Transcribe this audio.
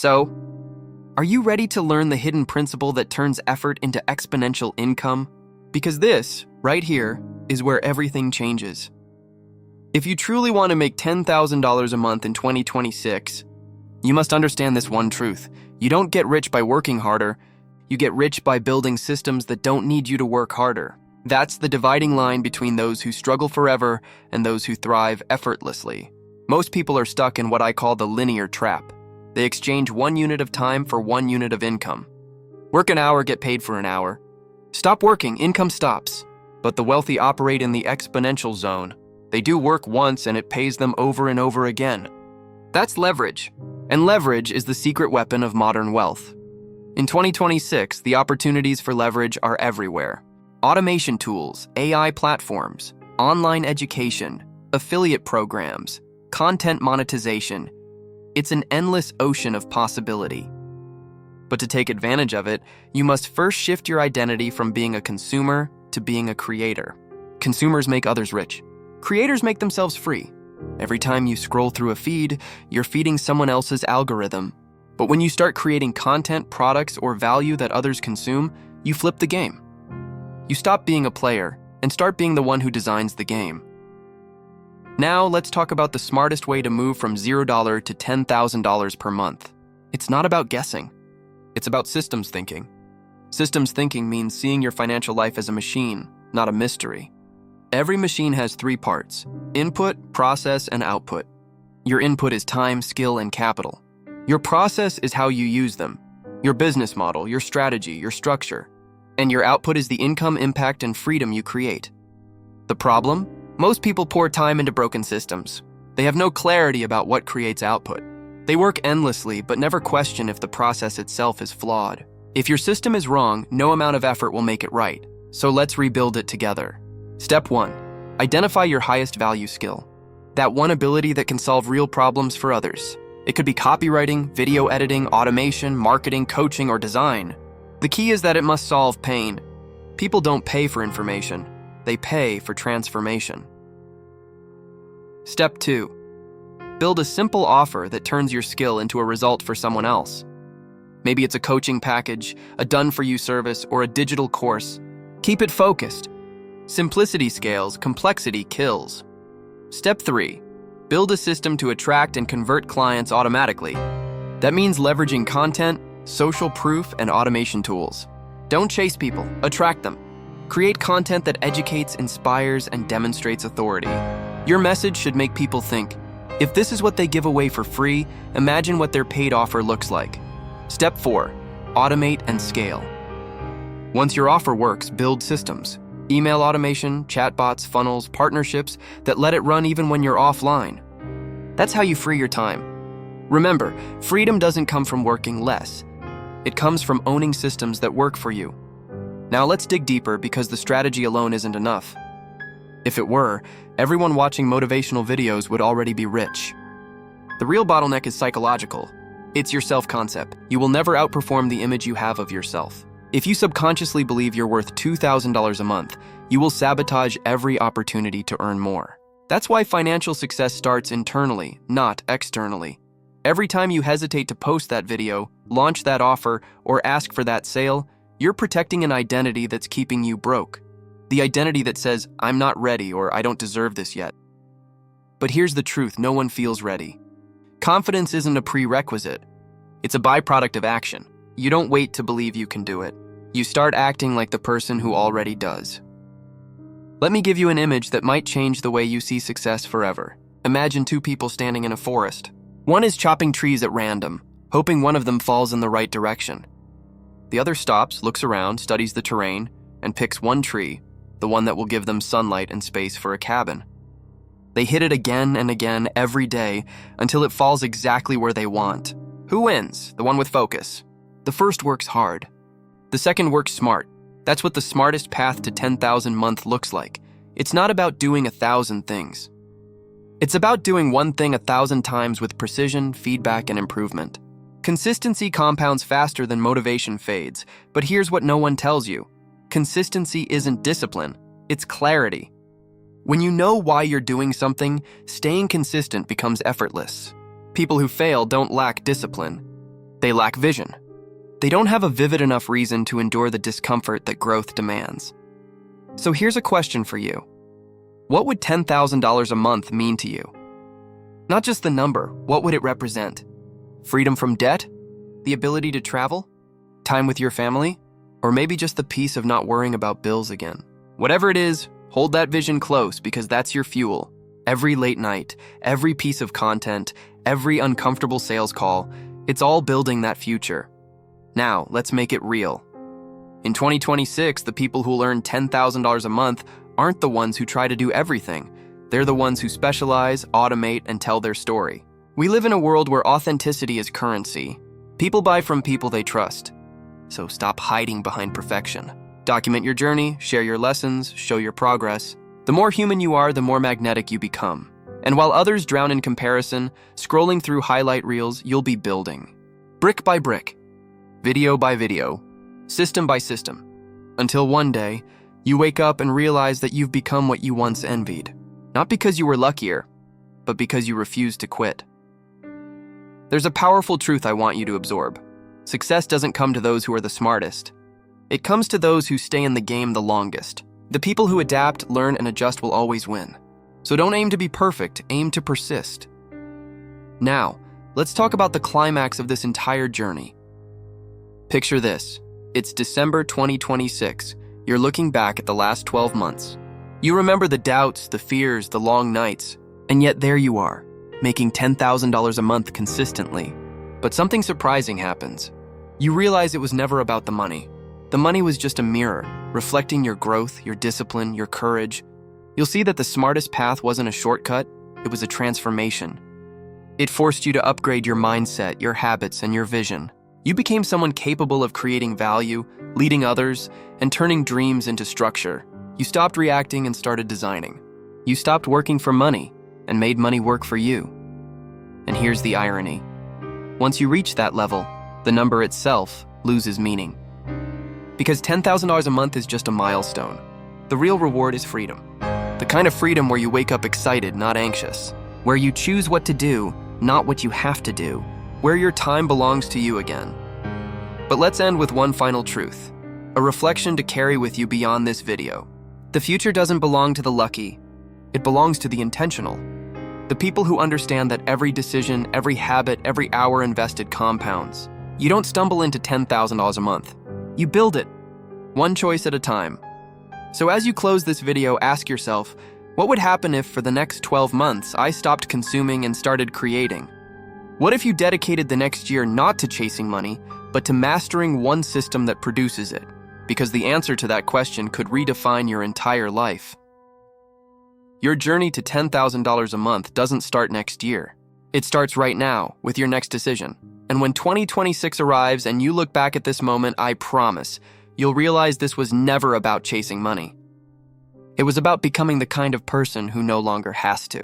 So, are you ready to learn the hidden principle that turns effort into exponential income? Because this, right here, is where everything changes. If you truly want to make $10,000 a month in 2026, you must understand this one truth. You don't get rich by working harder, you get rich by building systems that don't need you to work harder. That's the dividing line between those who struggle forever and those who thrive effortlessly. Most people are stuck in what I call the linear trap. They exchange 1 unit of time for 1 unit of income. Work an hour, get paid for an hour. Stop working, income stops. But the wealthy operate in the exponential zone. They do work once and it pays them over and over again. That's leverage. And leverage is the secret weapon of modern wealth. In 2026, the opportunities for leverage are everywhere. Automation tools, AI platforms, online education, affiliate programs, content monetization. It's an endless ocean of possibility. But to take advantage of it, you must first shift your identity from being a consumer to being a creator. Consumers make others rich. Creators make themselves free. Every time you scroll through a feed, you're feeding someone else's algorithm. But when you start creating content, products, or value that others consume, you flip the game. You stop being a player and start being the one who designs the game. Now, let's talk about the smartest way to move from $0 to $10,000 per month. It's not about guessing. It's about systems thinking. Systems thinking means seeing your financial life as a machine, not a mystery. Every machine has 3 parts: input, process, and output. Your input is time, skill, and capital. Your process is how you use them, your business model, your strategy, your structure. And your output is the income, impact, and freedom you create. The problem? Most people pour time into broken systems. They have no clarity about what creates output. They work endlessly, but never question if the process itself is flawed. If your system is wrong, no amount of effort will make it right. So let's rebuild it together. Step 1. Identify your highest value skill. That one ability that can solve real problems for others. It could be copywriting, video editing, automation, marketing, coaching, or design. The key is that it must solve pain. People don't pay for information. They pay for transformation. Step 2. Build a simple offer that turns your skill into a result for someone else. Maybe it's a coaching package, a done-for-you service, or a digital course. Keep it focused. Simplicity scales, complexity kills. Step 3. Build a system to attract and convert clients automatically. That means leveraging content, social proof, and automation tools. Don't chase people, attract them. Create content that educates, inspires, and demonstrates authority. Your message should make people think, if this is what they give away for free, imagine what their paid offer looks like. Step 4. Automate and scale. Once your offer works, build systems. Email automation, chatbots, funnels, partnerships that let it run even when you're offline. That's how you free your time. Remember, freedom doesn't come from working less. It comes from owning systems that work for you. Now let's dig deeper because the strategy alone isn't enough. If it were, everyone watching motivational videos would already be rich. The real bottleneck is psychological. It's your self-concept. You will never outperform the image you have of yourself. If you subconsciously believe you're worth $2,000 a month, you will sabotage every opportunity to earn more. That's why financial success starts internally, not externally. Every time you hesitate to post that video, launch that offer, or ask for that sale, you're protecting an identity that's keeping you broke. The identity that says, I'm not ready or I don't deserve this yet. But here's the truth, no one feels ready. Confidence isn't a prerequisite. It's a byproduct of action. You don't wait to believe you can do it. You start acting like the person who already does. Let me give you an image that might change the way you see success forever. Imagine 2 people standing in a forest. One is chopping trees at random, hoping one of them falls in the right direction. The other stops, looks around, studies the terrain, and picks one tree, the one that will give them sunlight and space for a cabin. They hit it again and again every day until it falls exactly where they want. Who wins? The one with focus. The first works hard. The second works smart. That's what the smartest path to 10,000 a month looks like. It's not about doing 1,000 things. It's about doing one thing 1,000 times with precision, feedback, and improvement. Consistency compounds faster than motivation fades, but here's what no one tells you. Consistency isn't discipline, it's clarity. When you know why you're doing something, staying consistent becomes effortless. People who fail don't lack discipline. They lack vision. They don't have a vivid enough reason to endure the discomfort that growth demands. So here's a question for you. What would $10,000 a month mean to you? Not just the number, what would it represent? Freedom from debt? The ability to travel? Time with your family? Or maybe just the peace of not worrying about bills again? Whatever it is, hold that vision close because that's your fuel. Every late night, every piece of content, every uncomfortable sales call, it's all building that future. Now, let's make it real. In 2026, the people who'll earn $10,000 a month aren't the ones who try to do everything. They're the ones who specialize, automate, and tell their story. We live in a world where authenticity is currency. People buy from people they trust. So stop hiding behind perfection. Document your journey, share your lessons, show your progress. The more human you are, the more magnetic you become. And while others drown in comparison, scrolling through highlight reels, you'll be building. Brick by brick, video by video, system by system. Until one day, you wake up and realize that you've become what you once envied. Not because you were luckier, but because you refused to quit. There's a powerful truth I want you to absorb. Success doesn't come to those who are the smartest. It comes to those who stay in the game the longest. The people who adapt, learn, and adjust will always win. So don't aim to be perfect, aim to persist. Now, let's talk about the climax of this entire journey. Picture this. It's December 2026. You're looking back at the last 12 months. You remember the doubts, the fears, the long nights, and yet there you are, making $10,000 a month consistently. But something surprising happens. You realize it was never about the money. The money was just a mirror, reflecting your growth, your discipline, your courage. You'll see that the smartest path wasn't a shortcut, it was a transformation. It forced you to upgrade your mindset, your habits, and your vision. You became someone capable of creating value, leading others, and turning dreams into structure. You stopped reacting and started designing. You stopped working for money and made money work for you. And here's the irony. Once you reach that level, the number itself loses meaning. Because $10,000 a month is just a milestone. The real reward is freedom. The kind of freedom where you wake up excited, not anxious. Where you choose what to do, not what you have to do. Where your time belongs to you again. But let's end with one final truth. A reflection to carry with you beyond this video. The future doesn't belong to the lucky. It belongs to the intentional. The people who understand that every decision, every habit, every hour invested compounds. You don't stumble into $10,000 a month. You build it, one choice at a time. So as you close this video, ask yourself, what would happen if for the next 12 months I stopped consuming and started creating? What if you dedicated the next year not to chasing money, but to mastering one system that produces it? Because the answer to that question could redefine your entire life. Your journey to $10,000 a month doesn't start next year. It starts right now with your next decision. And when 2026 arrives and you look back at this moment, I promise, you'll realize this was never about chasing money. It was about becoming the kind of person who no longer has to.